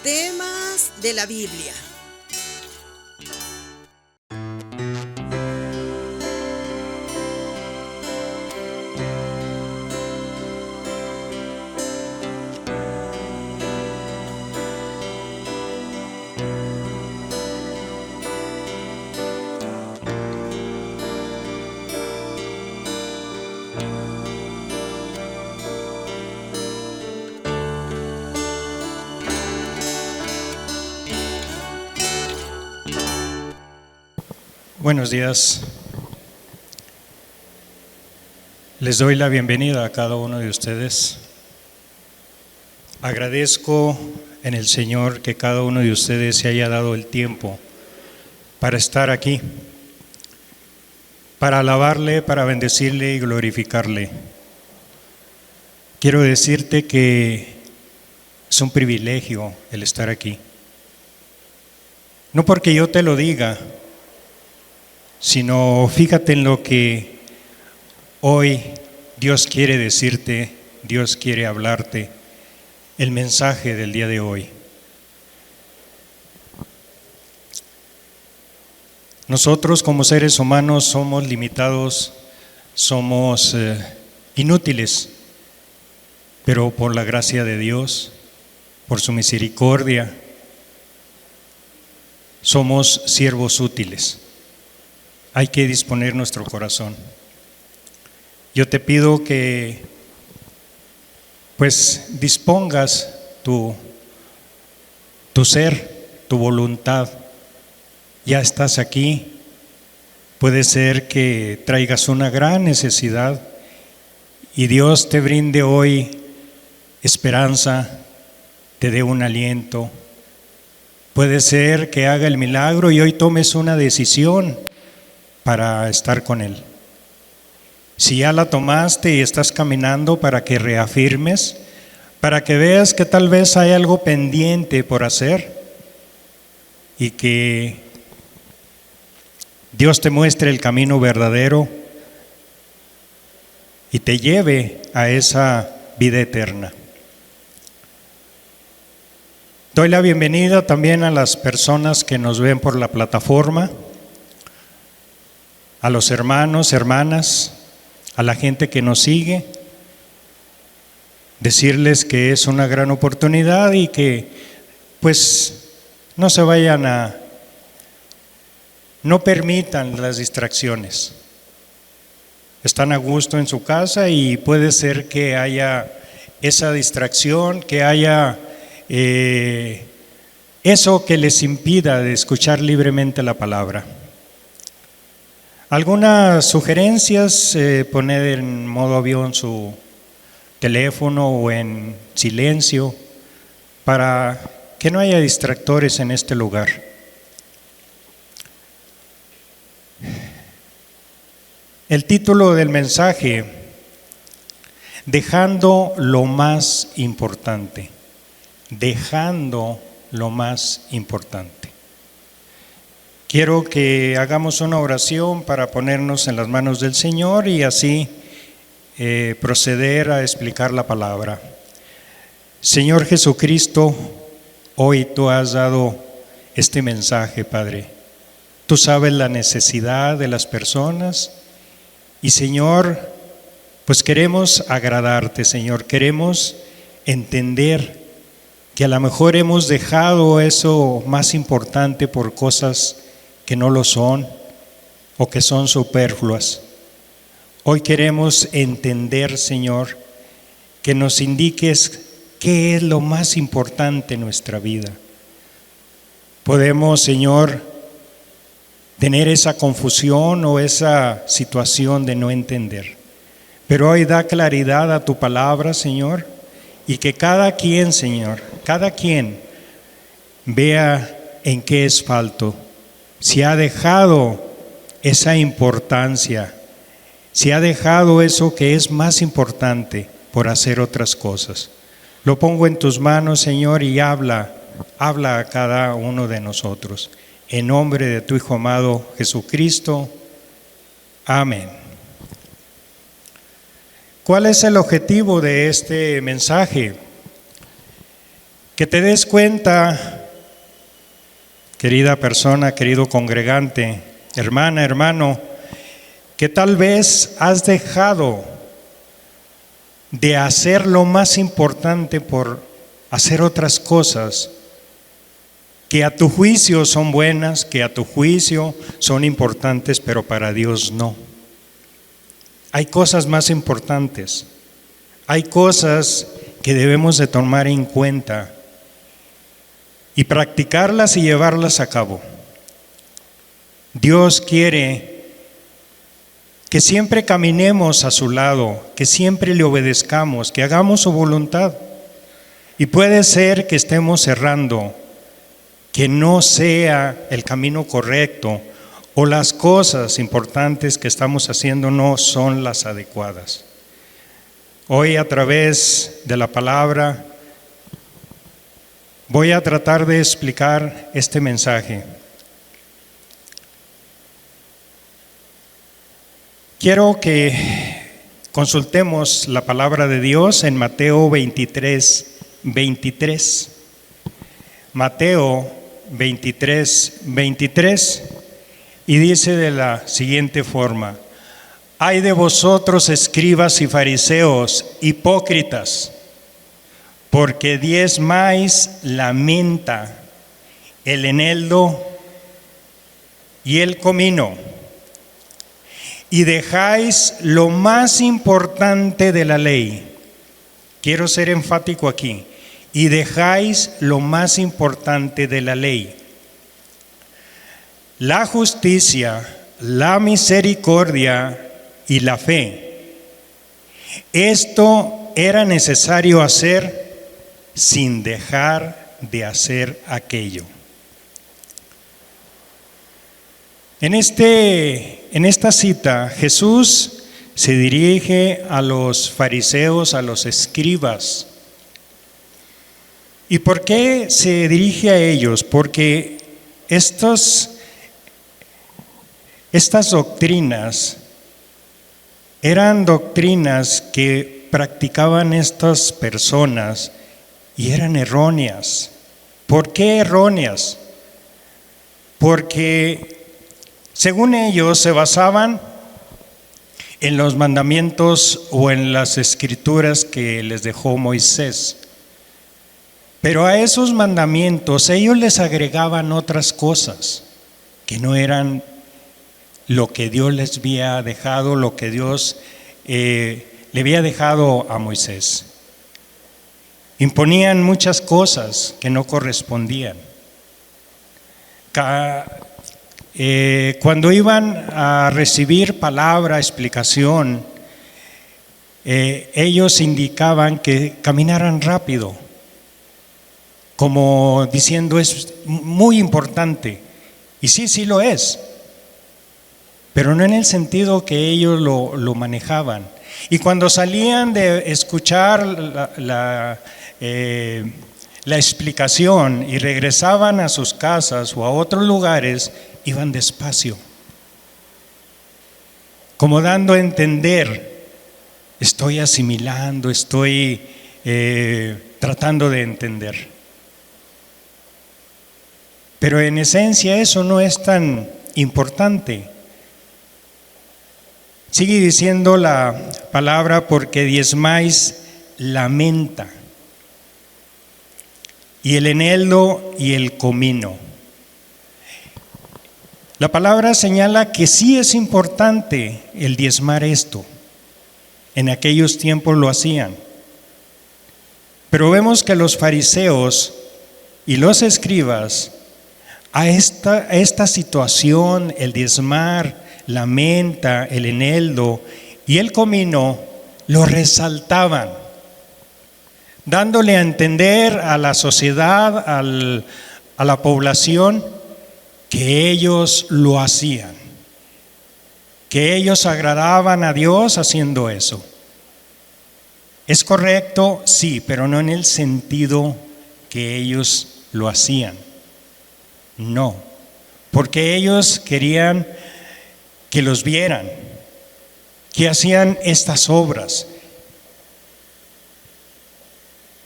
Temas de la Biblia. Buenos días. Les doy la bienvenida a cada uno de ustedes. Agradezco en el Señor que cada uno de ustedes se haya dado el tiempo para estar aquí, para alabarle, para bendecirle y glorificarle. Quiero decirte que es un privilegio el estar aquí. No porque yo te lo diga, sino fíjate en lo que hoy Dios quiere decirte, Dios quiere hablarte, el mensaje del día de hoy. Nosotros como seres humanos somos limitados, somos inútiles, pero por la gracia de Dios, por su misericordia, somos siervos útiles. Hay que disponer nuestro corazón. Yo te pido que dispongas tu ser, tu voluntad. Ya estás aquí. Puede ser que traigas una gran necesidad y Dios te brinde hoy esperanza, te dé un aliento. Puede ser que haga el milagro y hoy tomes una decisión para estar con Él. Si ya la tomaste y estás caminando, para que reafirmes, para que veas que tal vez hay algo pendiente por hacer y que Dios te muestre el camino verdadero y te lleve a esa vida eterna. Doy la bienvenida también a las personas que nos ven por la plataforma, a los hermanos, hermanas, a la gente que nos sigue, decirles que es una gran oportunidad y que no se vayan no permitan las distracciones. Están a gusto en su casa y puede ser que haya esa distracción, que haya eso que les impida de escuchar libremente la palabra. Algunas sugerencias: poner en modo avión su teléfono o en silencio para que no haya distractores en este lugar. El título del mensaje: dejando lo más importante. Dejando lo más importante. Quiero que hagamos una oración para ponernos en las manos del Señor y así proceder a explicar la palabra. Señor Jesucristo, hoy tú has dado este mensaje, Padre. Tú sabes la necesidad de las personas y, Señor, queremos agradarte, Señor. Queremos entender que a lo mejor hemos dejado eso más importante por cosas que no lo son o que son superfluas. Hoy queremos entender, Señor, que nos indiques qué es lo más importante en nuestra vida. Podemos, Señor, tener esa confusión o esa situación de no entender, pero hoy da claridad a tu palabra, Señor, y que cada quien, Señor, cada quien vea en qué es falto. Si ha dejado esa importancia, si ha dejado eso que es más importante por hacer otras cosas. Lo pongo en tus manos, Señor, y habla a cada uno de nosotros. En nombre de tu Hijo amado Jesucristo. Amén. ¿Cuál es el objetivo de este mensaje? que te des cuenta, querida persona, querido congregante, hermana, hermano, que tal vez has dejado de hacer lo más importante por hacer otras cosas que a tu juicio son buenas, que a tu juicio son importantes, pero para Dios no. Hay cosas más importantes, hay cosas que debemos de tomar en cuenta y practicarlas y llevarlas a cabo. Dios quiere que siempre caminemos a su lado, que siempre le obedezcamos, que hagamos su voluntad. Y puede ser que estemos errando, que no sea el camino correcto o las cosas importantes que estamos haciendo no son las adecuadas. Hoy, a través de la palabra, voy a tratar de explicar este mensaje. Quiero que consultemos la palabra de Dios en Mateo 23:23. Mateo 23:23, y dice de la siguiente forma: Ay de vosotros, escribas y fariseos, hipócritas, porque diezmáis la menta, el eneldo y el comino, y dejáis lo más importante de la ley. Quiero ser enfático aquí. Y dejáis lo más importante de la ley: la justicia, la misericordia y la fe. Esto era necesario hacer sin dejar de hacer aquello. En esta cita, Jesús se dirige a los fariseos, a los escribas. ¿Y por qué se dirige a ellos? Porque estas doctrinas eran doctrinas que practicaban estas personas y eran erróneas. ¿Por qué erróneas? Porque según ellos se basaban en los mandamientos o en las escrituras que les dejó Moisés. Pero a esos mandamientos ellos les agregaban otras cosas que no eran lo que Dios les había dejado, lo que Dios le había dejado a Moisés. Imponían muchas cosas que no correspondían. Cuando iban a recibir palabra, explicación, ellos indicaban que caminaran rápido, como diciendo es muy importante. Y sí lo es, pero no en el sentido que ellos lo manejaban. Y cuando salían de escuchar la explicación y regresaban a sus casas o a otros lugares, iban despacio, como dando a entender, estoy asimilando, estoy tratando de entender. Pero en esencia eso no es tan importante. Sigue diciendo la palabra: porque diezmáis la menta, y el eneldo y el comino. La palabra señala que sí es importante el diezmar esto. En aquellos tiempos lo hacían. Pero vemos que los fariseos y los escribas a esta situación, el diezmar, la menta, el eneldo y el comino, lo resaltaban, dándole a entender a la sociedad, a la población, que ellos lo hacían, que ellos agradaban a Dios haciendo eso. ¿Es correcto? Sí, pero no en el sentido que ellos lo hacían. No, porque ellos querían que los vieran, que hacían estas obras.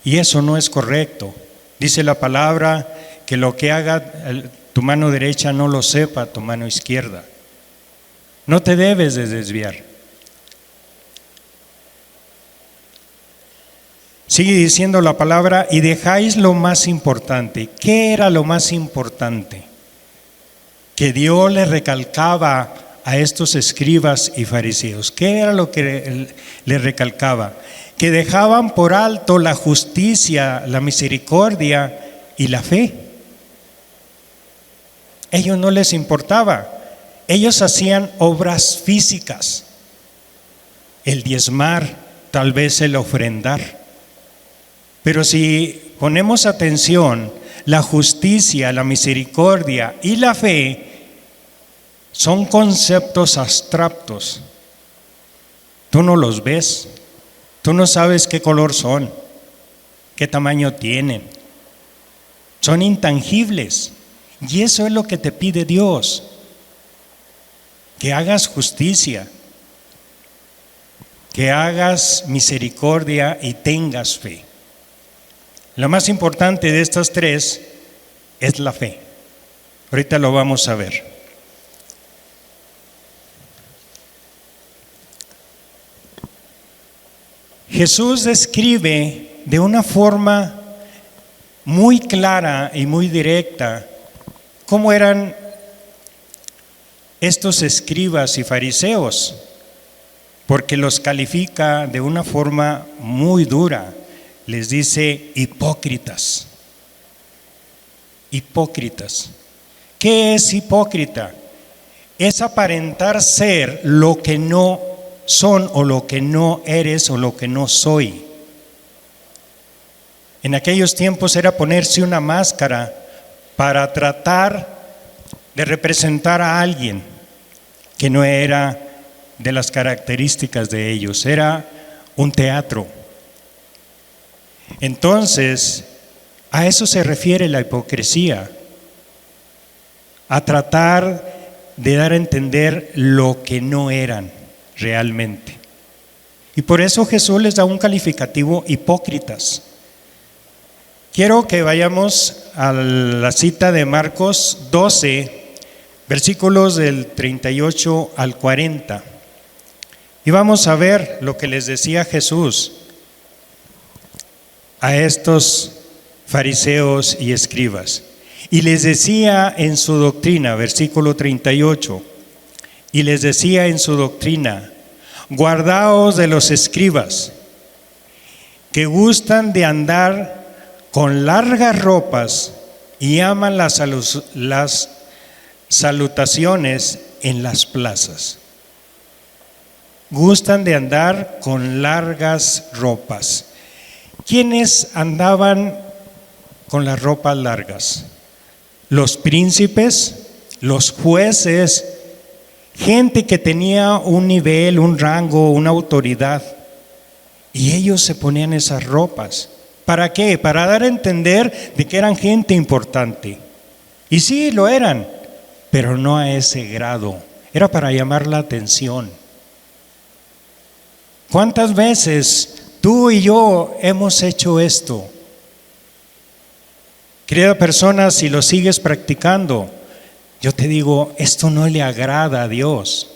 Y eso no es correcto. Dice la palabra que lo que haga tu mano derecha no lo sepa tu mano izquierda. No te debes de desviar. Sigue diciendo la palabra, y dejáis lo más importante. ¿Qué era lo más importante? Que Dios le recalcaba a estos escribas y fariseos. ¿Qué era lo que le recalcaba? Que dejaban por alto la justicia, la misericordia y la fe. Ellos no les importaba. Ellos hacían obras físicas, el diezmar, tal vez el ofrendar. Pero si ponemos atención, la justicia, la misericordia y la fe son conceptos abstractos. Tú no los ves, tú no sabes qué color son, qué tamaño tienen. Son intangibles. Y eso es lo que te pide Dios, que hagas justicia, que hagas misericordia y tengas fe. La más importante de estas tres es la fe. Ahorita lo vamos a ver. Jesús describe de una forma muy clara y muy directa cómo eran estos escribas y fariseos, porque los califica de una forma muy dura. Les dice hipócritas. Hipócritas. ¿Qué es hipócrita? Es aparentar ser lo que no son, o lo que no eres, o lo que no soy. En aquellos tiempos era ponerse una máscara para tratar de representar a alguien que no era de las características de ellos. Era un teatro. Entonces, a eso se refiere la hipocresía, a tratar de dar a entender lo que no eran realmente. Y por eso Jesús les da un calificativo: hipócritas. Quiero que vayamos a la cita de Marcos 12, versículos del 38 al 40. Y vamos a ver lo que les decía Jesús a estos fariseos y escribas. Y les decía en su doctrina, versículo 38, y les decía en su doctrina: guardaos de los escribas, que gustan de andar con largas ropas y aman las salutaciones en las plazas. Gustan de andar con largas ropas. ¿Quiénes andaban con las ropas largas? Los príncipes, los jueces, gente que tenía un nivel, un rango, una autoridad. Y ellos se ponían esas ropas. ¿Para qué? Para dar a entender de que eran gente importante. Y sí, lo eran, pero no a ese grado. Era para llamar la atención. ¿Cuántas veces tú y yo hemos hecho esto? Querida persona, si lo sigues practicando, yo te digo, esto no le agrada a Dios.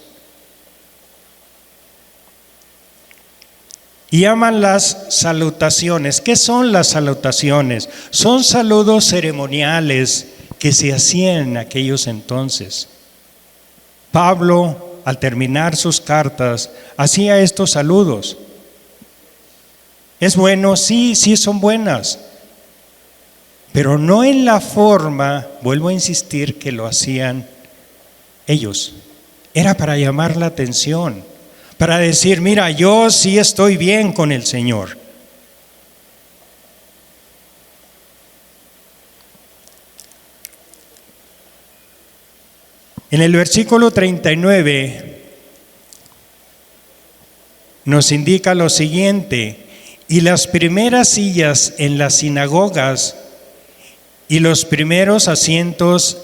Y aman las salutaciones. ¿Qué son las salutaciones? Son saludos ceremoniales que se hacían en aquellos entonces. Pablo, al terminar sus cartas, hacía estos saludos. ¿Es bueno? Sí, sí son buenas. Pero no en la forma, vuelvo a insistir, que lo hacían ellos. Era para llamar la atención, para decir: mira, yo sí estoy bien con el Señor. En el versículo 39 nos indica lo siguiente: y las primeras sillas en las sinagogas y los primeros asientos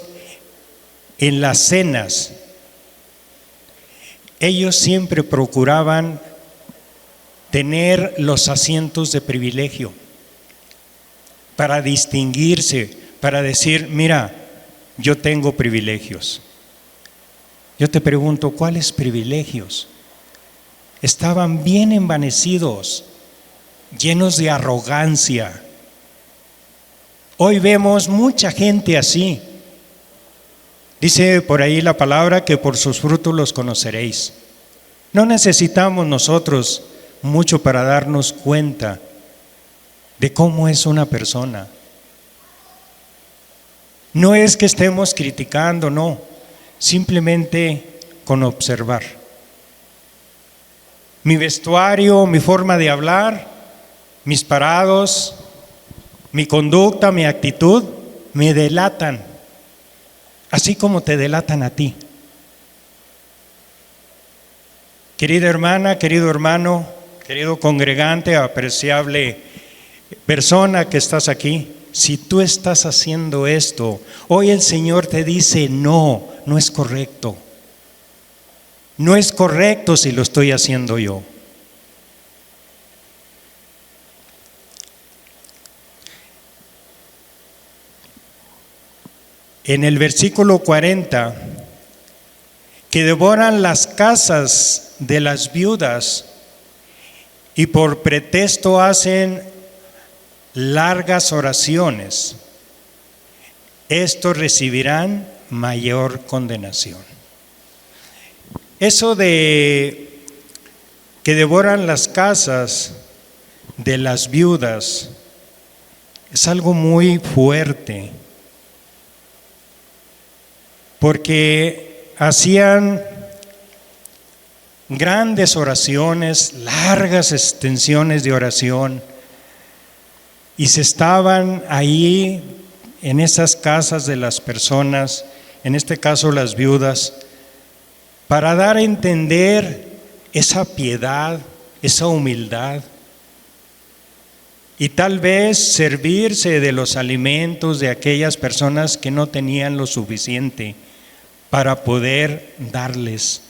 en las cenas, ellos siempre procuraban tener los asientos de privilegio. para distinguirse, para decir, mira, yo tengo privilegios. Yo te pregunto, ¿cuáles privilegios? Estaban bien envanecidos, llenos de arrogancia. Hoy vemos mucha gente así. Dice por ahí la palabra que por sus frutos los conoceréis. No necesitamos nosotros mucho para darnos cuenta de cómo es una persona. No es que estemos criticando, no, simplemente con observar. Mi vestuario, mi forma de hablar, mis parados, mi conducta, mi actitud, me delatan, así como te delatan a ti. Querida hermana, querido hermano, querido congregante, apreciable persona que estás aquí, si tú estás haciendo esto, hoy el Señor te dice, no, no es correcto. No es correcto si lo estoy haciendo yo. En el versículo 40, que devoran las casas de las viudas y por pretexto hacen largas oraciones, estos recibirán mayor condenación. Eso de que devoran las casas de las viudas es algo muy fuerte, porque hacían grandes oraciones, largas extensiones de oración, y se estaban ahí en esas casas de las personas, en este caso las viudas, para dar a entender esa piedad, esa humildad, y tal vez servirse de los alimentos de aquellas personas que no tenían lo suficiente para poder darles.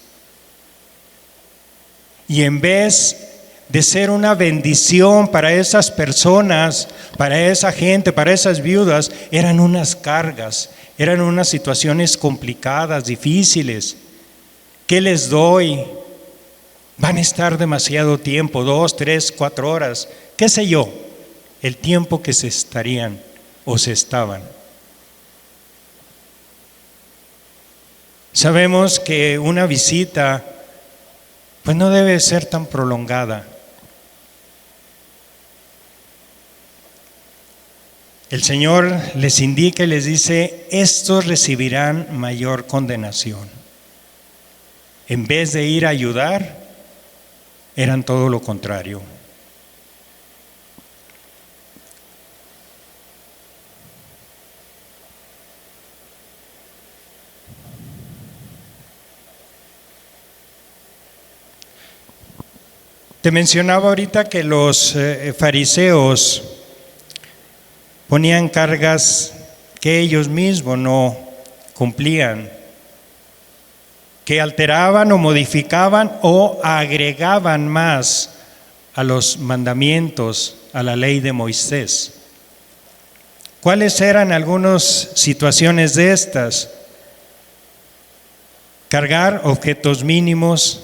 Y en vez de ser una bendición para esas personas, para esa gente, para esas viudas, eran unas cargas, eran unas situaciones complicadas, difíciles. ¿Qué les doy? Van a estar demasiado tiempo, 2, 3, 4 horas, qué sé yo, el tiempo que se estarían o se estaban. Sabemos que una visita pues no debe ser tan prolongada. El Señor les indica y les dice, estos recibirán mayor condenación. En vez de ir a ayudar, eran todo lo contrario. Te mencionaba ahorita que los fariseos ponían cargas que ellos mismos no cumplían, que alteraban o modificaban o agregaban más a los mandamientos, a la ley de Moisés. ¿Cuáles eran algunas situaciones de estas? Cargar objetos mínimos,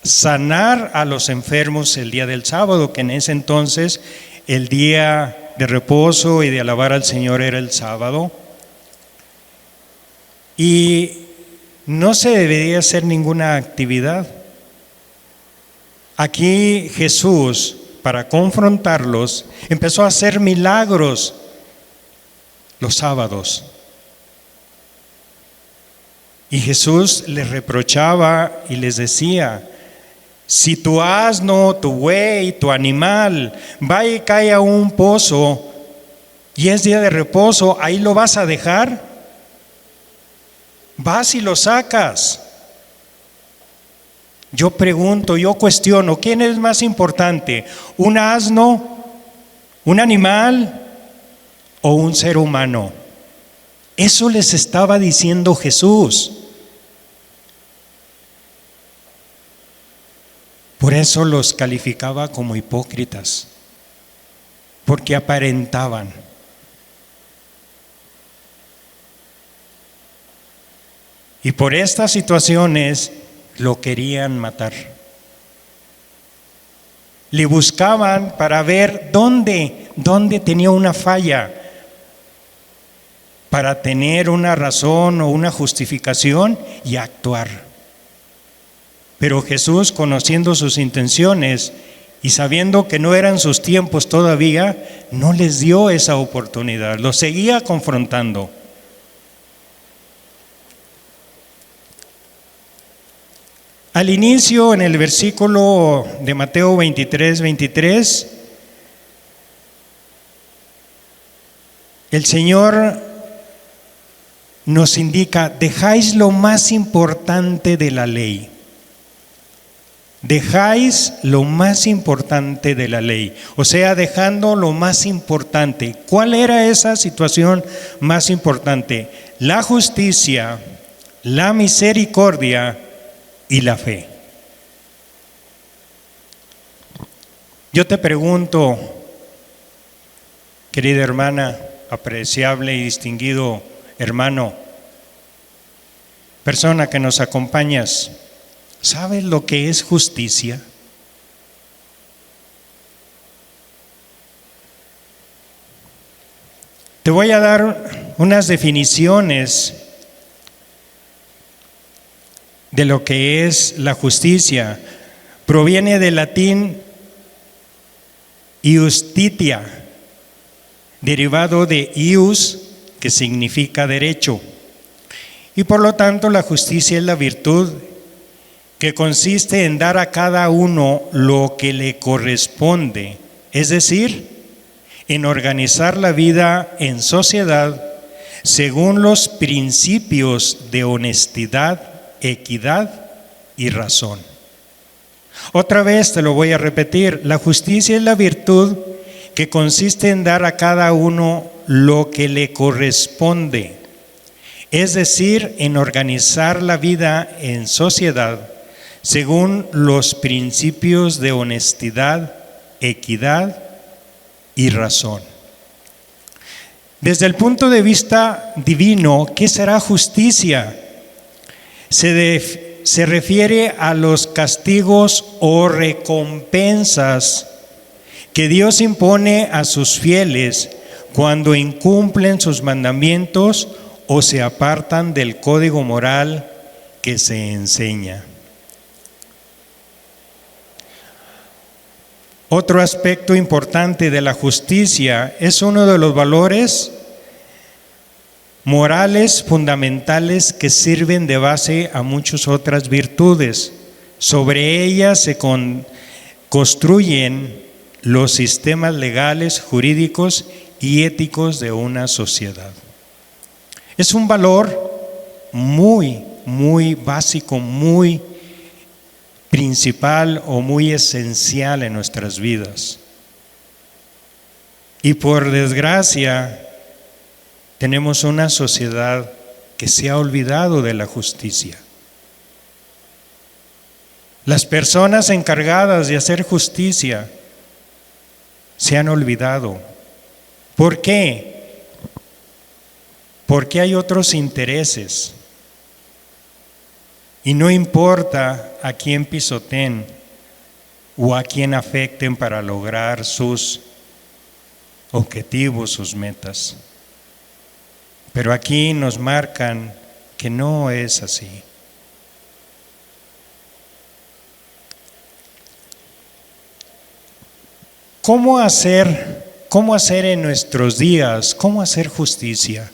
sanar a los enfermos el día del sábado, que en ese entonces el día de reposo y de alabar al Señor era el sábado. Y no se debería hacer ninguna actividad. Aquí Jesús, para confrontarlos, empezó a hacer milagros los sábados. Y Jesús les reprochaba y les decía, si tu asno, tu buey, tu animal va y cae a un pozo y es día de reposo, ¿ahí lo vas a dejar? Vas y lo sacas. Yo pregunto, yo cuestiono, ¿quién es más importante? ¿Un asno, un animal o un ser humano? Eso les estaba diciendo Jesús. Por eso los calificaba como hipócritas, porque aparentaban. Y por estas situaciones lo querían matar. Le buscaban para ver dónde tenía una falla, para tener una razón o una justificación y actuar. Pero Jesús, conociendo sus intenciones y sabiendo que no eran sus tiempos todavía, no les dio esa oportunidad, los seguía confrontando. Al inicio, en el versículo de Mateo 23, el Señor nos indica: dejáis lo más importante de la ley. Dejáis lo más importante de la ley, o sea, dejando lo más importante. ¿Cuál era esa situación más importante? La justicia, la misericordia y la fe. Yo te pregunto, querida hermana, apreciable y distinguido hermano, persona que nos acompañas, ¿sabes lo que es justicia? Te voy a dar unas definiciones de lo que es la justicia. Proviene del latín iustitia, derivado de ius, que significa derecho. Y por lo tanto la justicia es la virtud que consiste en dar a cada uno lo que le corresponde, es decir, en organizar la vida en sociedad según los principios de honestidad, equidad y razón. Otra vez te lo voy a repetir: la justicia es la virtud que consiste en dar a cada uno lo que le corresponde, es decir, en organizar la vida en sociedad según los principios de honestidad, equidad y razón. Desde el punto de vista divino, ¿qué será justicia? Se refiere a los castigos o recompensas que Dios impone a sus fieles cuando incumplen sus mandamientos o se apartan del código moral que se enseña. Otro aspecto importante de la justicia es uno de los valores morales fundamentales que sirven de base a muchas otras virtudes. Sobre ellas se construyen los sistemas legales, jurídicos y éticos de una sociedad. Es un valor muy básico, muy principal o muy esencial en nuestras vidas. Y por desgracia, tenemos una sociedad que se ha olvidado de la justicia. Las personas encargadas de hacer justicia se han olvidado. ¿Por qué? Porque hay otros intereses. Y no importa a quién pisoteen o a quién afecten para lograr sus objetivos, sus metas. Pero aquí nos marcan que no es así. ¿Cómo hacer en nuestros días? ¿Cómo hacer justicia?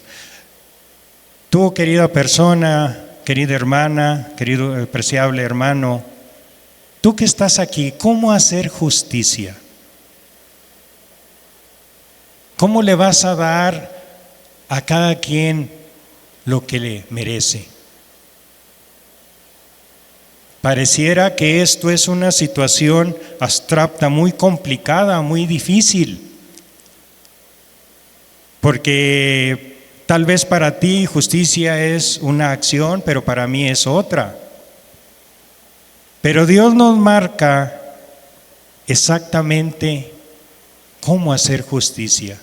Tú, querida persona, querida hermana, querido apreciable hermano, tú que estás aquí, ¿cómo hacer justicia? ¿Cómo le vas a dar a cada quien lo que le merece? Pareciera que esto es una situación abstracta, muy complicada, muy difícil, porque tal vez para ti justicia es una acción, pero para mí es otra. Pero Dios nos marca exactamente cómo hacer justicia.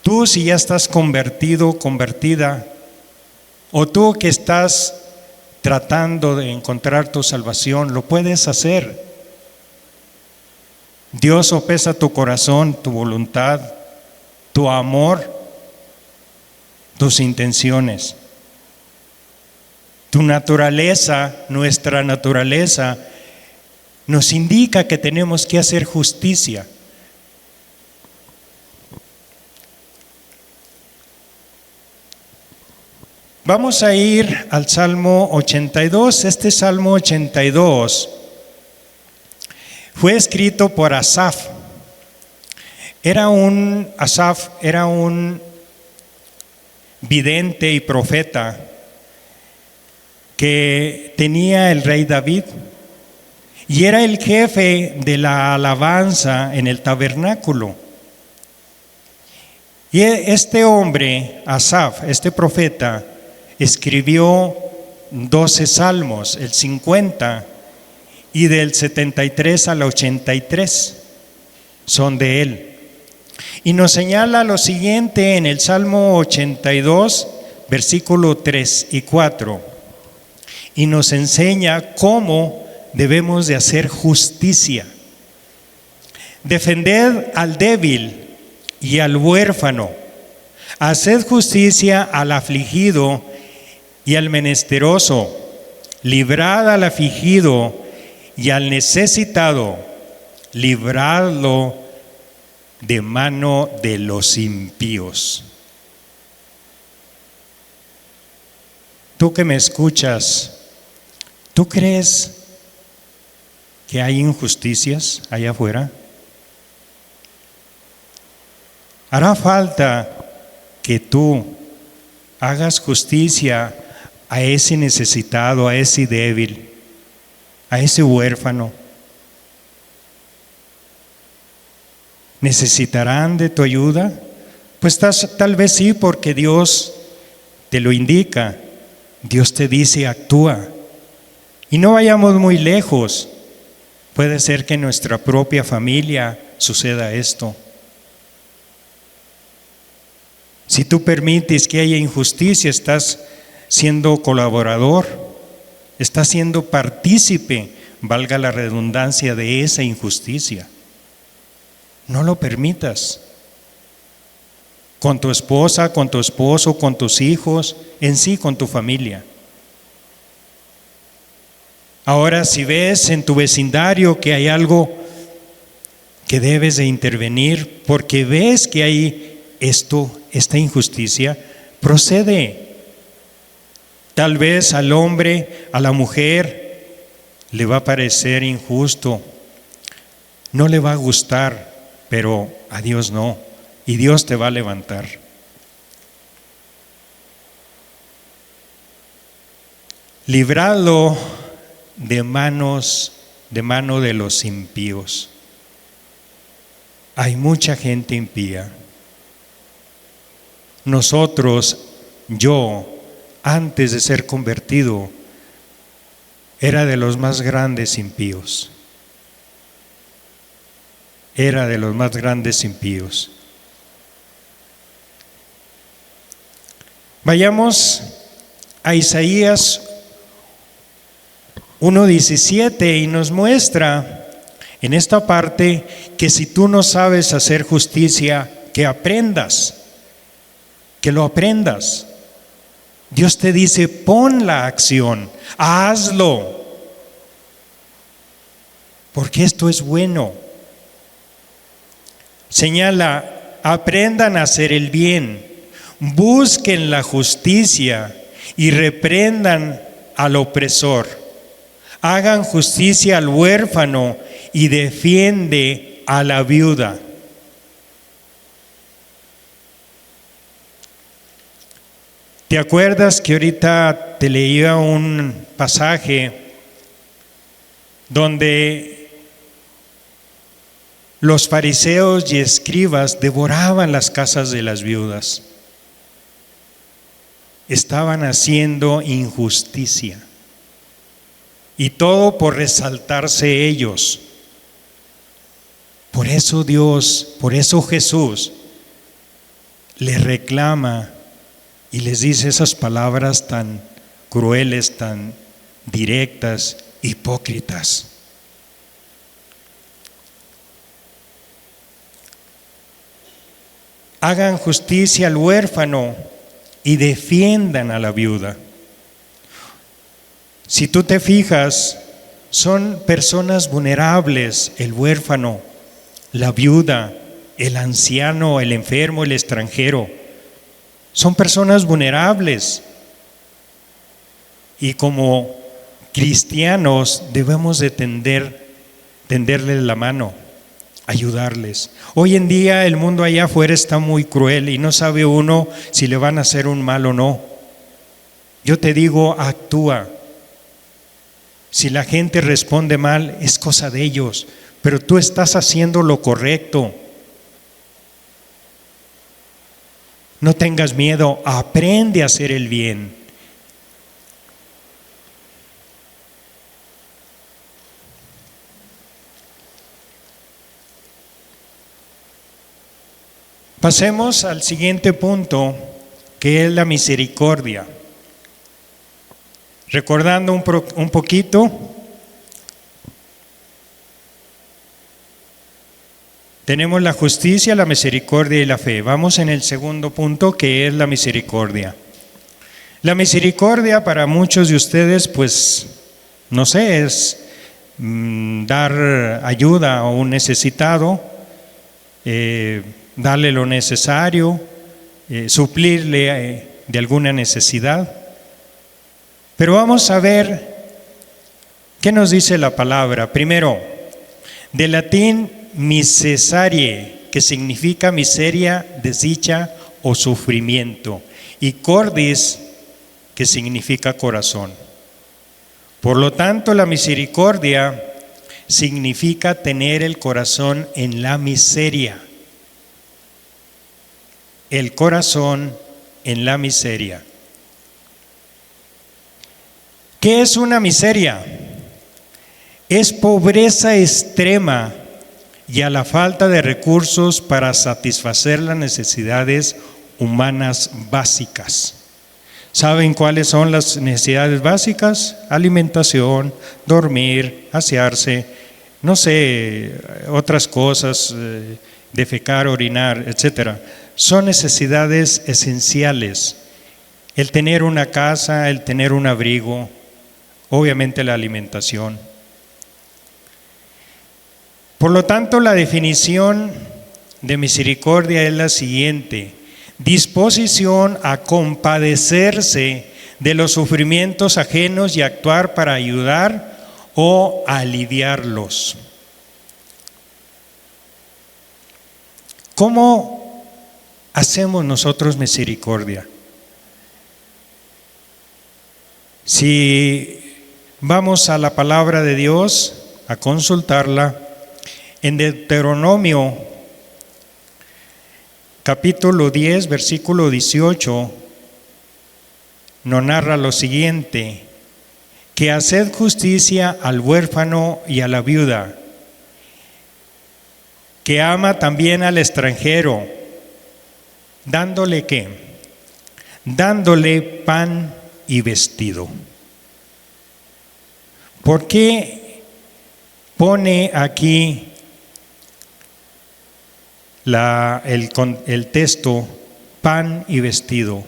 Tú, si ya estás convertido, convertida, O tú que estás tratando de encontrar tu salvación, lo puedes hacer. Dios sopesa tu corazón, tu voluntad, tu amor, tus intenciones. Tu naturaleza, nuestra naturaleza, nos indica que tenemos que hacer justicia. Vamos a ir al Salmo 82. Este Salmo 82 fue escrito por Asaf. Asaf era un vidente y profeta que tenía el rey David y era el jefe de la alabanza en el tabernáculo. Y este hombre, Asaf, este profeta, escribió 12 salmos, el 50 y del 73 al 83 son de él. Y nos señala lo siguiente en el Salmo 82, versículo 3 y 4. Y nos enseña cómo debemos de hacer justicia. Defended al débil y al huérfano. Haced justicia al afligido y al menesteroso. Librad al afligido y al necesitado. Libradlo de mano de los impíos. Tú que me escuchas, ¿tú crees que hay injusticias allá afuera? Hará falta que tú hagas justicia a ese necesitado, a ese débil, a ese huérfano. ¿Necesitarán de tu ayuda? Pues tal vez sí, porque Dios te lo indica. Dios te dice, actúa. Y no vayamos muy lejos. Puede ser que en nuestra propia familia suceda esto. Si tú permites que haya injusticia, estás siendo colaborador, estás siendo partícipe, valga la redundancia, de esa injusticia. No lo permitas. Con tu esposa, con tu esposo, con tus hijos, en sí con tu familia. Ahora, si ves en tu vecindario que hay algo que debes de intervenir, porque ves que hay esta injusticia, procede. Tal vez al hombre, a la mujer, le va a parecer injusto, no le va a gustar, pero a Dios no, y Dios te va a levantar. Libradlo de mano de los impíos. Hay mucha gente impía. Nosotros, yo, antes de ser convertido, era de los más grandes impíos. Era de los más grandes impíos. Vayamos a Isaías 1:17 y nos muestra en esta parte que si tú no sabes hacer justicia, que aprendas, que lo aprendas. Dios te dice, pon la acción, hazlo, porque esto es bueno. Señala, aprendan a hacer el bien, busquen la justicia y reprendan al opresor. Hagan justicia al huérfano y defiende a la viuda. ¿Te acuerdas que ahorita te leía un pasaje donde los fariseos y escribas devoraban las casas de las viudas? Estaban haciendo injusticia. Y todo por resaltarse ellos. Por eso Dios, por eso Jesús le reclama y les dice esas palabras tan crueles, tan directas, hipócritas. Hagan justicia al huérfano y defiendan a la viuda. Si tú te fijas, son personas vulnerables, el huérfano, la viuda, el anciano, el enfermo, el extranjero. Son personas vulnerables. Y como cristianos debemos de tenderles la mano, ayudarles. Hoy en día el mundo allá afuera está muy cruel y no sabe uno si le van a hacer un mal o no. Yo te digo, actúa. Si la gente responde mal, es cosa de ellos, pero tú estás haciendo lo correcto. No tengas miedo, aprende a hacer el bien. Pasemos al siguiente punto, que es la misericordia. Recordando un poquito, tenemos la justicia, la misericordia y la fe. Vamos en el segundo punto, que es la misericordia. La misericordia para muchos de ustedes, pues, no sé, es dar ayuda a un necesitado, darle lo necesario, suplirle de alguna necesidad. Pero vamos a ver qué nos dice la palabra. Primero, del latín misesarie, que significa miseria, desdicha o sufrimiento, y cordis, que significa corazón. Por lo tanto, la misericordia significa tener el corazón en la miseria. El corazón en la miseria. ¿Qué es una miseria? Es pobreza extrema y a la falta de recursos para satisfacer las necesidades humanas básicas. ¿Saben cuáles son las necesidades básicas? Alimentación, dormir, asearse, no sé, otras cosas, defecar, orinar, etcétera. Son necesidades esenciales. El tener una casa, el tener un abrigo, obviamente la alimentación. Por lo tanto, la definición de misericordia es la siguiente: disposición a compadecerse de los sufrimientos ajenos y actuar para ayudar o aliviarlos. ¿Cómo hacemos nosotros misericordia? Si vamos a la palabra de Dios a consultarla, en Deuteronomio capítulo 10, versículo 18, nos narra lo siguiente: que haced justicia al huérfano y a la viuda, que ama también al extranjero, dándole ¿qué? Dándole pan y vestido. ¿Por qué pone aquí el texto pan y vestido?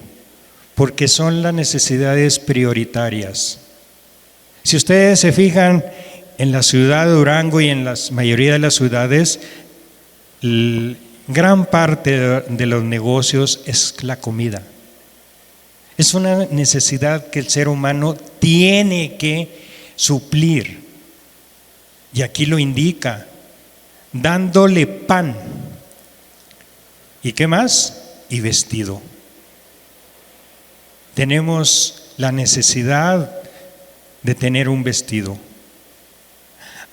Porque son las necesidades prioritarias. Si ustedes se fijan en la ciudad de Durango y en la mayoría de las ciudades, gran parte de los negocios es la comida. Es una necesidad que el ser humano tiene que suplir. Y aquí lo indica, dándole pan. ¿Y qué más? Y vestido. Tenemos la necesidad de tener un vestido.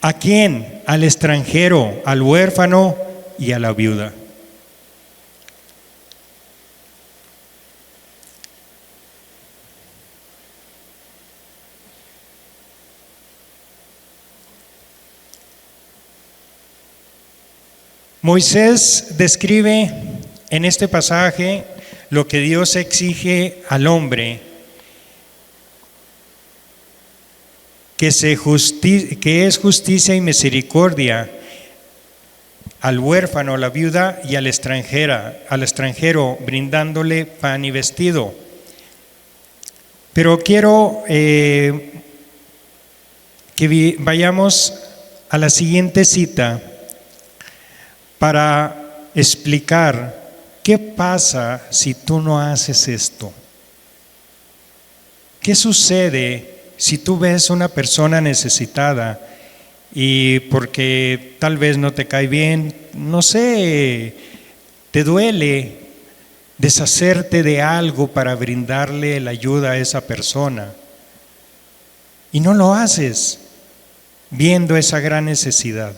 ¿A quién? Al extranjero, al huérfano y a la viuda. Moisés describe en este pasaje lo que Dios exige al hombre, que es justicia y misericordia al huérfano, a la viuda y al extranjero, brindándole pan y vestido. Pero quiero que vayamos a la siguiente cita para explicar qué pasa si tú no haces esto. ¿Qué sucede si tú ves una persona necesitada y porque tal vez no te cae bien, no sé, te duele deshacerte de algo para brindarle la ayuda a esa persona y no lo haces viendo esa gran necesidad?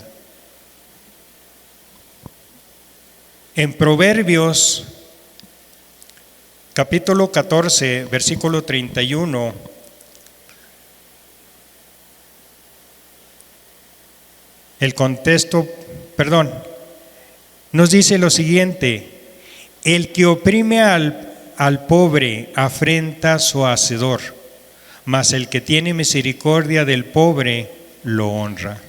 En Proverbios capítulo 14, versículo 31, nos dice lo siguiente: el que oprime al pobre afrenta a su hacedor, mas el que tiene misericordia del pobre lo honra.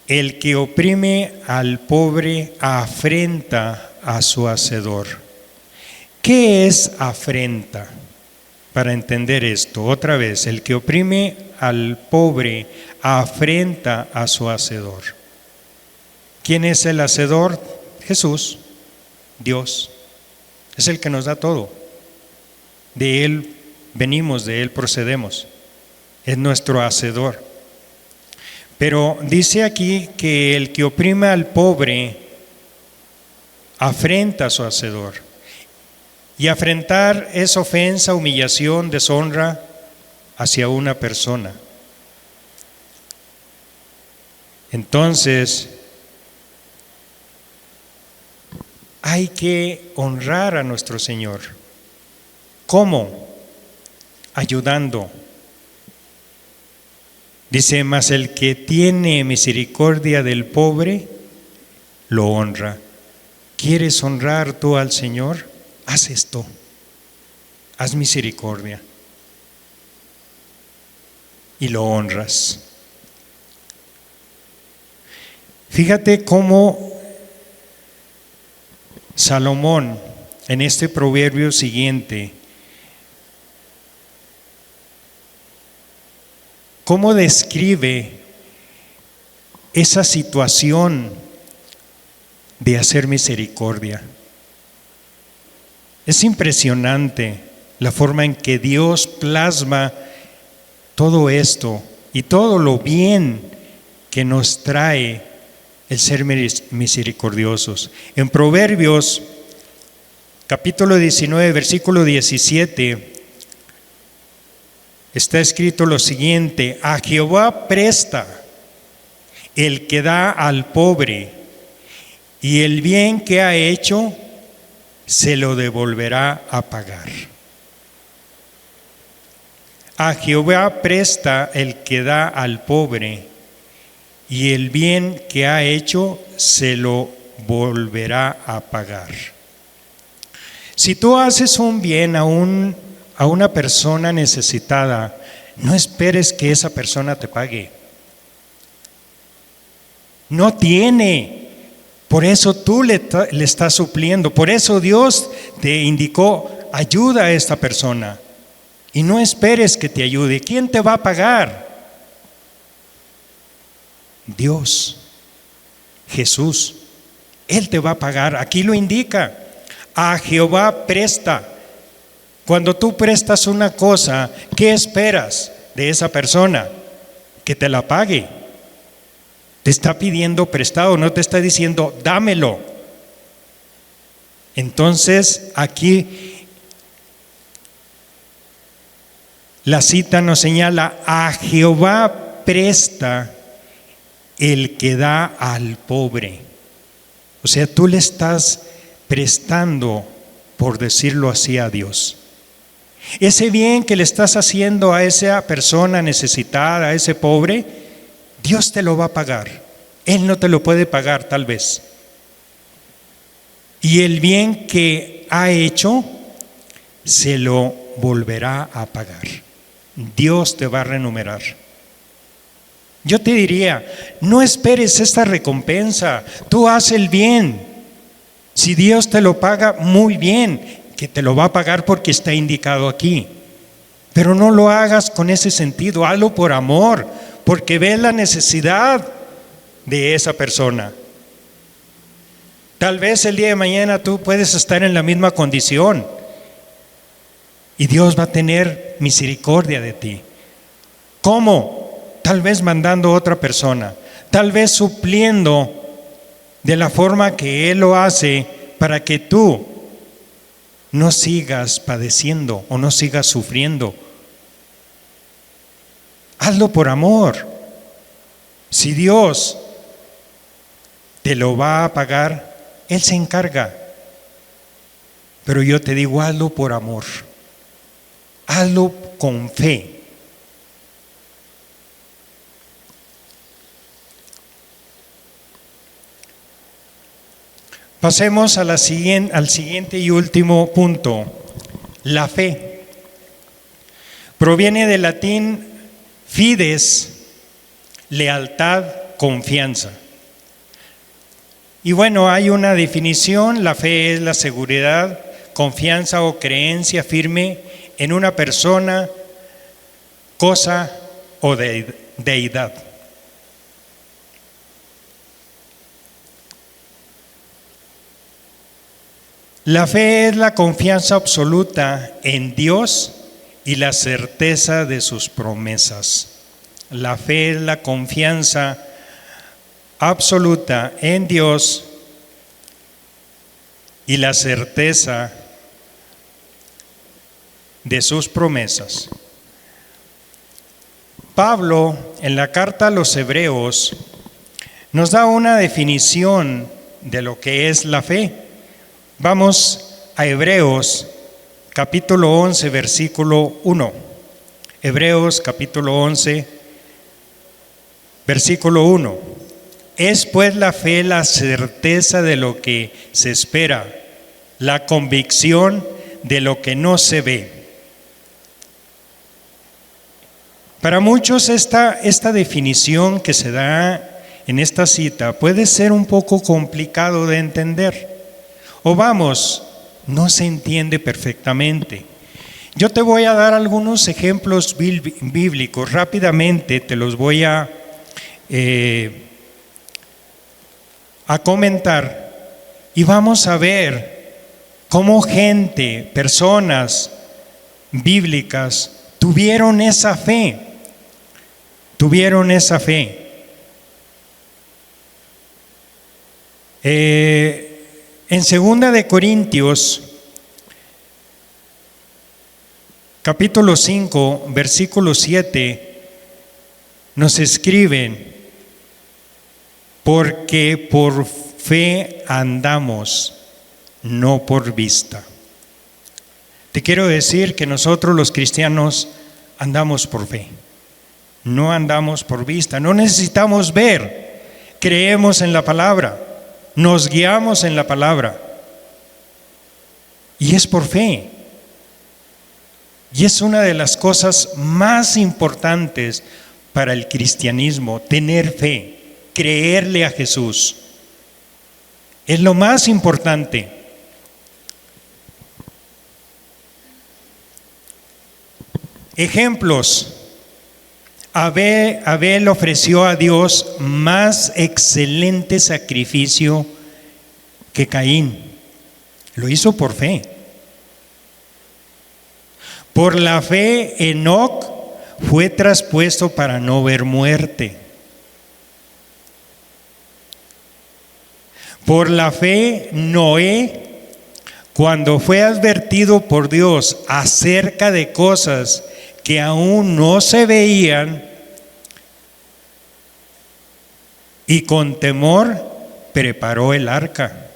El que oprime al pobre afrenta a su hacedor. ¿Qué es afrenta? Para entender esto, otra vez, el que oprime al pobre afrenta a su hacedor. ¿Quién es el hacedor? Jesús, Dios. Es el que nos da todo. De Él venimos, de Él procedemos. Es nuestro hacedor. Pero dice aquí que el que oprime al pobre afrenta a su hacedor. Y afrentar es ofensa, humillación, deshonra hacia una persona. Entonces, hay que honrar a nuestro Señor. ¿Cómo? Ayudando. Dice, mas el que tiene misericordia del pobre, lo honra. ¿Quieres honrar tú al Señor? Haz esto. Haz misericordia. Y lo honras. Fíjate cómo Salomón, en este proverbio siguiente, cómo describe esa situación de hacer misericordia. Es impresionante la forma en que Dios plasma todo esto y todo lo bien que nos trae el ser misericordiosos. En Proverbios capítulo 19, versículo 17, está escrito lo siguiente: a Jehová presta el que da al pobre, y el bien que ha hecho se lo devolverá a pagar. A Jehová presta el que da al pobre, y el bien que ha hecho se lo volverá a pagar. Si tú haces un bien a una persona necesitada, no esperes que esa persona te pague. No tiene. Por eso tú le estás supliendo. Por eso Dios te indicó: ayuda a esta persona. Y no esperes que te ayude. ¿Quién te va a pagar? Dios, Jesús. Él te va a pagar. Aquí lo indica: a Jehová presta. Cuando tú prestas una cosa, ¿qué esperas de esa persona? Que te la pague. Te está pidiendo prestado, no te está diciendo dámelo. Entonces aquí la cita nos señala: a Jehová presta el que da al pobre. O sea, tú le estás prestando, por decirlo así, a Dios. Ese bien que le estás haciendo a esa persona necesitada, a ese pobre, Dios te lo va a pagar. Él no te lo puede pagar tal vez. y el bien que ha hecho se lo volverá a pagar. Dios te va a remunerar. Yo te diría, no esperes esta recompensa, tú haz el bien. Si Dios te lo paga, muy bien, que te lo va a pagar porque está indicado aquí. Pero no lo hagas con ese sentido, hazlo por amor, porque ves la necesidad de esa persona. Tal vez el día de mañana tú puedes estar en la misma condición y Dios va a tener misericordia de ti. ¿Cómo? Tal vez mandando a otra persona, tal vez supliendo de la forma que Él lo hace para que tú no sigas padeciendo o no sigas sufriendo. Hazlo por amor. Si Dios te lo va a pagar, Él se encarga. Pero yo te digo, hazlo por amor. Hazlo con fe. Pasemos al siguiente y último punto. La fe. Proviene del latín fides, lealtad, confianza. Y bueno, hay una definición: la fe es la seguridad, confianza o creencia firme en una persona, cosa o deidad. La fe es la confianza absoluta en Dios y la certeza de sus promesas. La fe es la confianza absoluta en Dios y la certeza de sus promesas. Pablo, en la carta a los Hebreos, nos da una definición de lo que es la fe. Vamos a Hebreos capítulo 11, versículo 1. Hebreos capítulo 11, versículo 1. Es pues la fe la certeza de lo que se espera, la convicción de lo que no se ve. Para muchos esta definición que se da en esta cita puede ser un poco complicado de entender. O vamos, no se entiende perfectamente. Yo te voy a dar algunos ejemplos bíblicos, rápidamente te los voy a comentar y vamos a ver cómo gente, personas bíblicas tuvieron esa fe. En 2 de Corintios, capítulo 5, versículo 7, nos escriben: porque por fe andamos, no por vista. Te quiero decir que nosotros los cristianos andamos por fe, no andamos por vista. No necesitamos ver, creemos en la palabra, nos guiamos en la palabra y es por fe. Y es una de las cosas más importantes para el cristianismo, tener fe, creerle a Jesús. Es lo más importante. Ejemplos. Abel ofreció a Dios más excelente sacrificio que Caín. Lo hizo por fe. Por la fe, Enoc fue traspuesto para no ver muerte. Por la fe, Noé, cuando fue advertido por Dios acerca de cosas que aún no se veían, y con temor preparó el arca.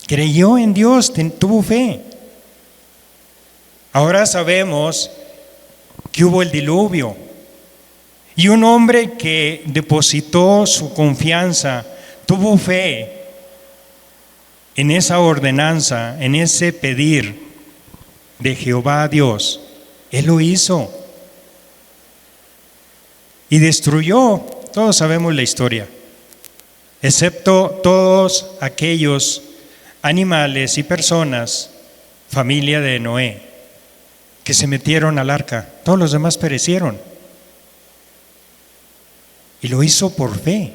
Creyó en Dios, tuvo fe. Ahora sabemos que hubo el diluvio y un hombre que depositó su confianza, tuvo fe en esa ordenanza, en ese pedir de Jehová a Dios, Él lo hizo. Y destruyó, todos sabemos la historia, excepto todos aquellos animales y personas, familia de Noé, que se metieron al arca. Todos los demás perecieron. Y lo hizo por fe.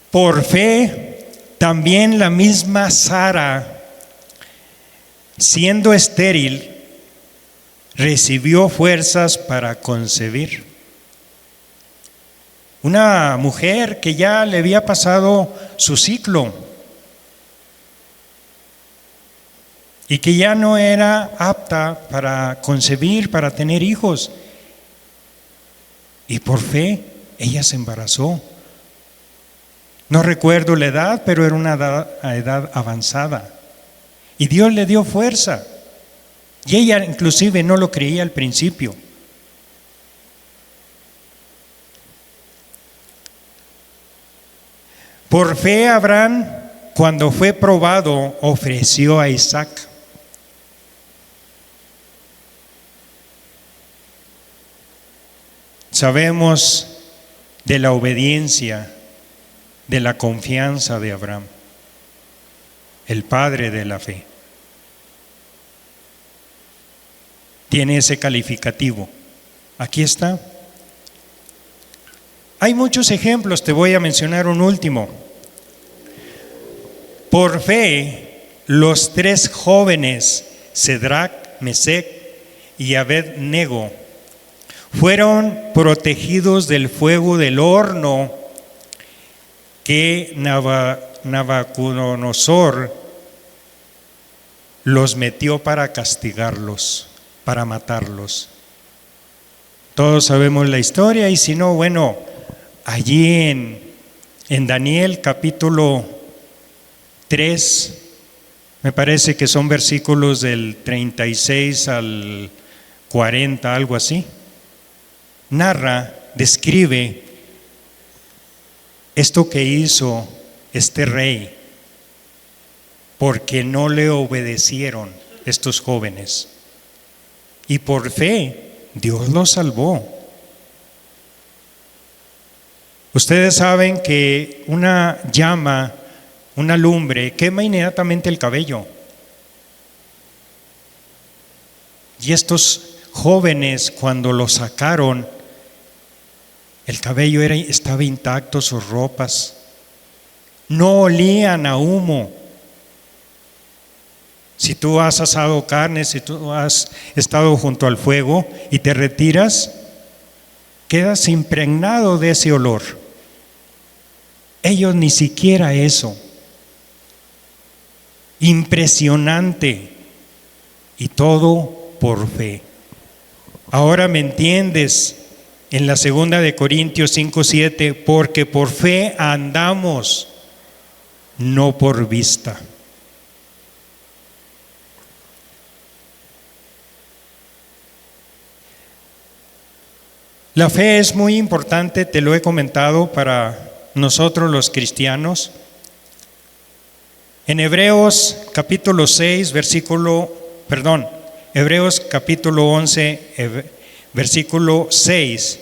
Por fe, también la misma Sara, siendo estéril, recibió fuerzas para concebir. Una mujer que ya le había pasado su ciclo y que ya no era apta para concebir, para tener hijos. Y por fe, ella se embarazó. No recuerdo la edad, pero era una edad avanzada. Y Dios le dio fuerza. Y ella inclusive no lo creía al principio. Por fe Abraham, cuando fue probado, ofreció a Isaac. Sabemos de la obediencia, de la confianza de Abraham, el padre de la fe. Tiene ese calificativo. Aquí está. Hay muchos ejemplos, te voy a mencionar un último. Por fe, los 3 jóvenes, Cedrac, Mesec y Abed-nego, fueron protegidos del fuego del horno que Nabucodonosor los metió para castigarlos, para matarlos. Todos sabemos la historia, y si no, bueno, allí en Daniel capítulo 3, me parece que son versículos del 36 al 40, algo así, narra, describe esto que hizo este rey, porque no le obedecieron estos jóvenes. Y por fe, Dios los salvó. Ustedes saben que una llama, una lumbre, quema inmediatamente el cabello. Y estos jóvenes, cuando lo sacaron, el cabello estaba intacto, sus ropas no olían a humo. Si tú has asado carne, si tú has estado junto al fuego y te retiras, quedas impregnado de ese olor. Ellos ni siquiera eso. Impresionante. Y todo por fe. Ahora me entiendes en la 2 de Corintios 5:7, porque por fe andamos, no por vista. La fe es muy importante, te lo he comentado, para nosotros los cristianos. En Hebreos capítulo 11, versículo 6,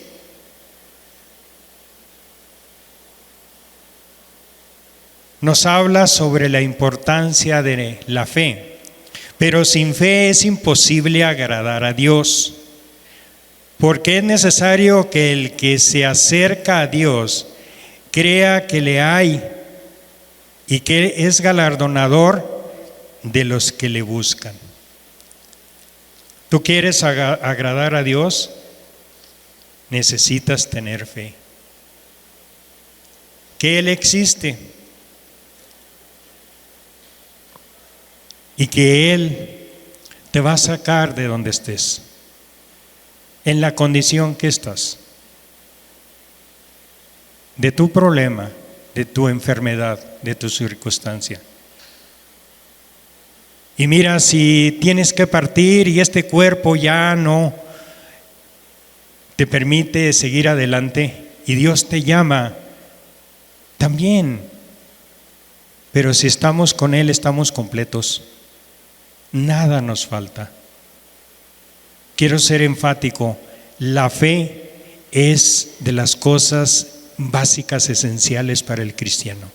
nos habla sobre la importancia de la fe. Pero sin fe es imposible agradar a Dios, porque es necesario que el que se acerca a Dios crea que le hay y que es galardonador de los que le buscan. ¿Tú quieres agradar a Dios? Necesitas tener fe. Que Él existe y que Él te va a sacar de donde estés, en la condición que estás, de tu problema, de tu enfermedad, de tu circunstancia. Y mira, si tienes que partir y este cuerpo ya no te permite seguir adelante y Dios te llama, también. Pero si estamos con Él, estamos completos. Nada nos falta. Quiero ser enfático. La fe es de las cosas básicas, esenciales para el cristiano.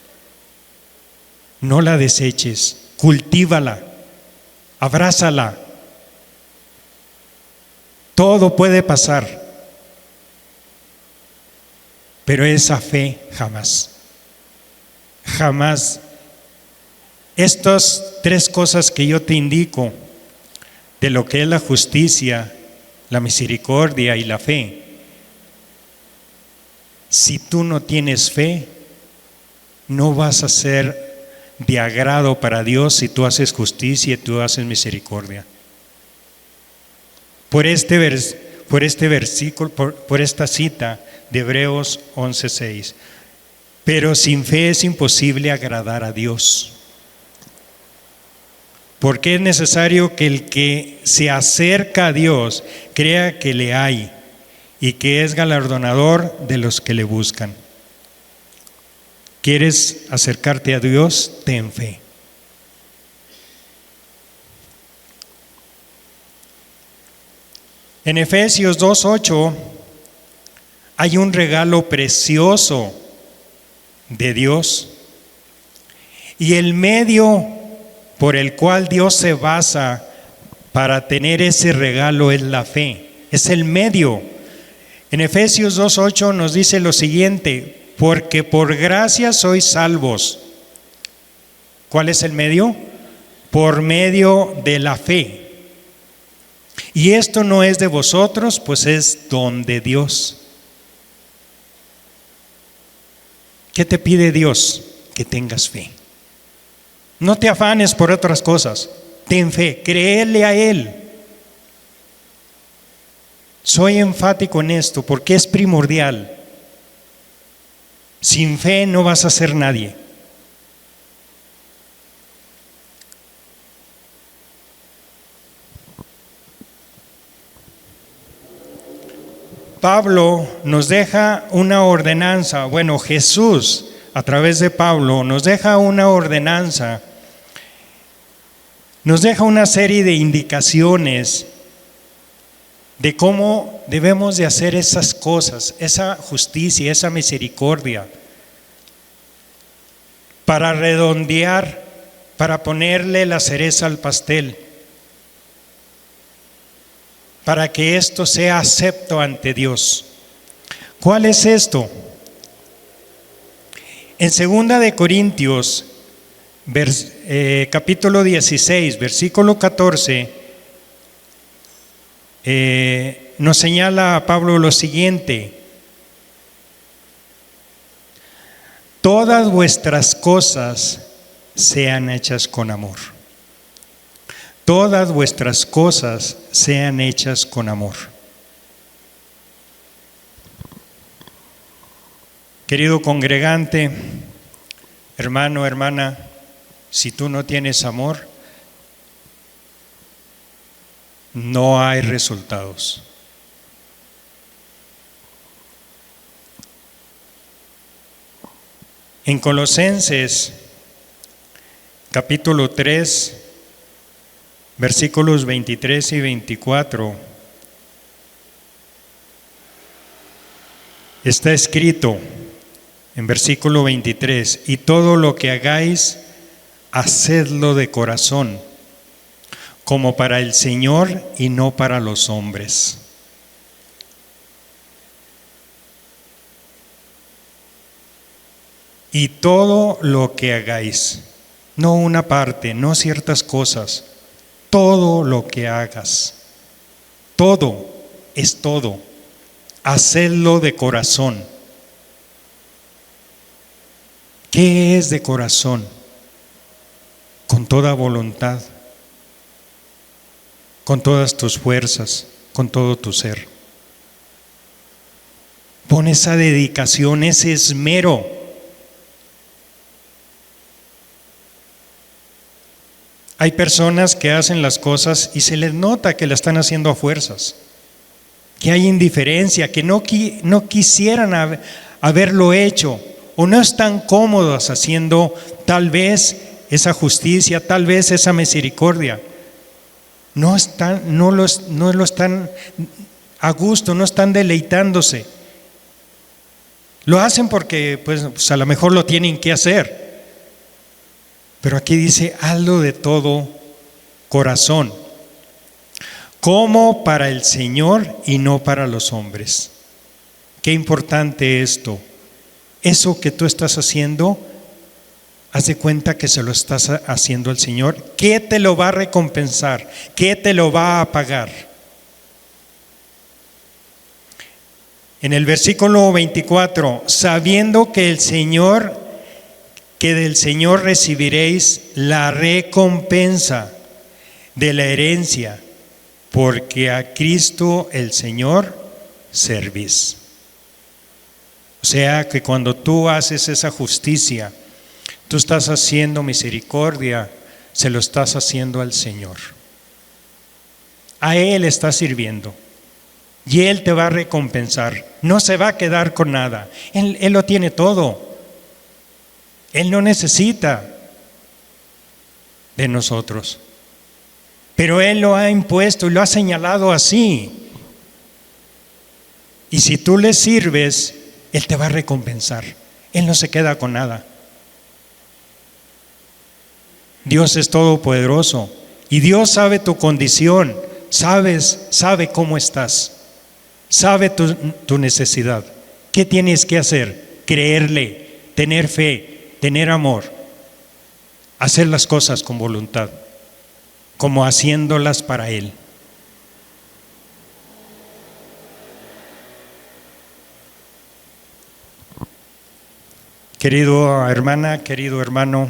No la deseches, cultívala, abrázala. Todo puede pasar, pero esa fe jamás. Jamás. Estas tres cosas que yo te indico de lo que es la justicia, la misericordia y la fe, si tú no tienes fe, no vas a ser de agrado para Dios si tú haces justicia y tú haces misericordia. Por este versículo, por esta cita de Hebreos 11:6, pero sin fe es imposible agradar a Dios. Porque es necesario que el que se acerca a Dios crea que le hay y que es galardonador de los que le buscan. ¿Quieres acercarte a Dios? Ten fe. En Efesios 2:8 hay un regalo precioso de Dios, y el medio por el cual Dios se basa para tener ese regalo es la fe. Es el medio. En Efesios 2:8 nos dice lo siguiente: porque por gracia sois salvos. ¿Cuál es el medio? Por medio de la fe. Y esto no es de vosotros, pues es don de Dios. ¿Qué te pide Dios? Que tengas fe. No te afanes por otras cosas. Ten fe, créele a Él. Soy enfático en esto porque es primordial. Sin fe no vas a ser nadie. Pablo nos deja una ordenanza, bueno, Jesús a través de Pablo nos deja una ordenanza, nos deja una serie de indicaciones de cómo debemos de hacer esas cosas, esa justicia, esa misericordia, para redondear, para ponerle la cereza al pastel, para que esto sea acepto ante Dios. ¿Cuál es esto? En 2 de Corintios, capítulo 16, versículo 14, nos señala a Pablo lo siguiente: todas vuestras cosas sean hechas con amor. Todas vuestras cosas sean hechas con amor. Querido congregante, hermano, hermana, si tú no tienes amor, no hay resultados. En Colosenses, capítulo 3, versículos 23 y 24, está escrito en versículo 23: y todo lo que hagáis, hacedlo de corazón, como para el Señor y no para los hombres. Y todo lo que hagáis, no una parte, no ciertas cosas, todo lo que hagas, todo es todo, hacedlo de corazón. ¿Qué es de corazón? Con toda voluntad, con todas tus fuerzas, con todo tu ser. Pon esa dedicación, ese esmero. Hay personas que hacen las cosas y se les nota que la están haciendo a fuerzas, que hay indiferencia, que no quisieran haberlo hecho, o no están cómodos haciendo tal vez esa justicia, tal vez esa misericordia. No lo están a gusto, no están deleitándose. Lo hacen porque pues a lo mejor lo tienen que hacer. Pero aquí dice, hazlo de todo corazón, como para el Señor y no para los hombres. Qué importante esto. Eso que tú estás haciendo, haz de cuenta que se lo estás haciendo al Señor. ¿Qué te lo va a recompensar? ¿Qué te lo va a pagar? En el versículo 24, sabiendo que del Señor recibiréis la recompensa de la herencia, porque a Cristo el Señor servís. O sea que cuando tú haces esa justicia, tú estás haciendo misericordia, se lo estás haciendo al Señor. A Él estás sirviendo y Él te va a recompensar. No se va a quedar con nada. Él lo tiene todo. Él no necesita de nosotros. Pero Él lo ha impuesto y lo ha señalado así. Y si tú le sirves, Él te va a recompensar. Él no se queda con nada. Dios es todopoderoso y Dios sabe tu condición, sabe cómo estás, sabe tu necesidad. ¿Qué tienes que hacer? Creerle, tener fe, tener amor, hacer las cosas con voluntad, como haciéndolas para Él. Querido hermana, querido hermano,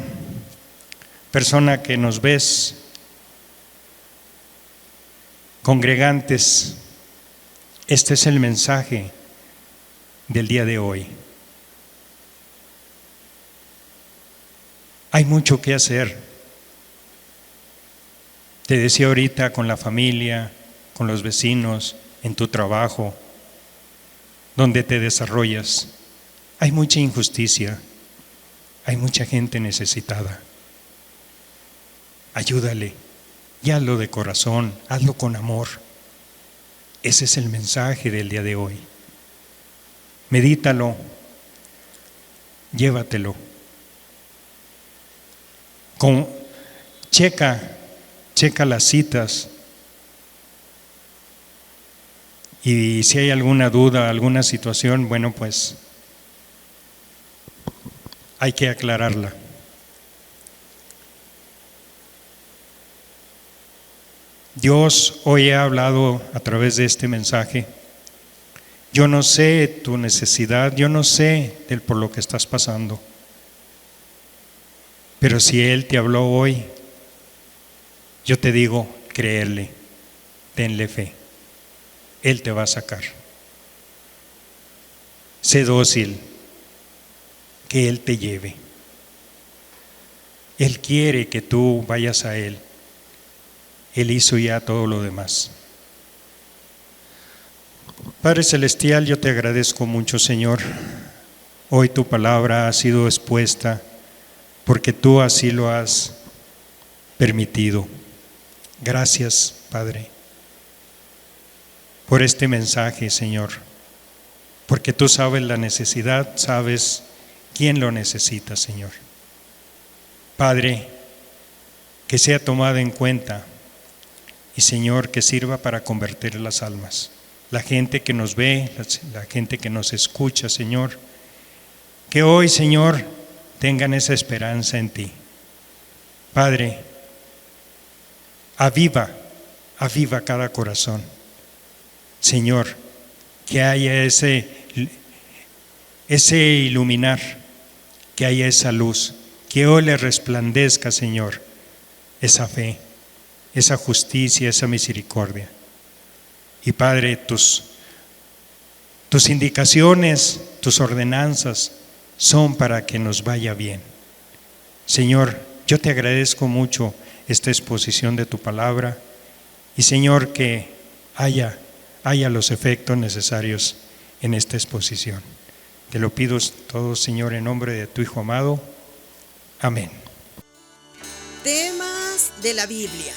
persona que nos ves, congregantes, este es el mensaje del día de hoy. Hay mucho que hacer. Te decía ahorita, con la familia, con los vecinos, en tu trabajo, donde te desarrollas. Hay mucha injusticia, hay mucha gente necesitada. Ayúdale y hazlo de corazón, hazlo con amor. Ese es el mensaje del día de hoy. Medítalo, llévatelo. Checa las citas. Y si hay alguna duda, alguna situación, bueno, pues hay que aclararla. Dios hoy ha hablado a través de este mensaje. Yo no sé tu necesidad, yo no sé por lo que estás pasando. Pero si Él te habló hoy, yo te digo, créele, tenle fe. Él te va a sacar. Sé dócil, que Él te lleve. Él quiere que tú vayas a Él. Él hizo ya todo lo demás. Padre Celestial, yo te agradezco mucho, Señor. Hoy tu palabra ha sido expuesta porque tú así lo has permitido. Gracias, Padre, por este mensaje, Señor, porque tú sabes la necesidad, sabes quién lo necesita, Señor. Padre, que sea tomado en cuenta y, Señor, que sirva para convertir las almas. La gente que nos ve, la gente que nos escucha, Señor, que hoy, Señor, tengan esa esperanza en ti. Padre, aviva cada corazón. Señor, que haya ese iluminar, que haya esa luz, que hoy le resplandezca, Señor, esa fe, esa justicia, esa misericordia. Y Padre, tus indicaciones, tus ordenanzas son para que nos vaya bien. Señor, yo te agradezco mucho esta exposición de tu palabra y, Señor, que haya los efectos necesarios en esta exposición. Te lo pido todo, Señor, en nombre de tu Hijo amado. Amén. Temas de la Biblia.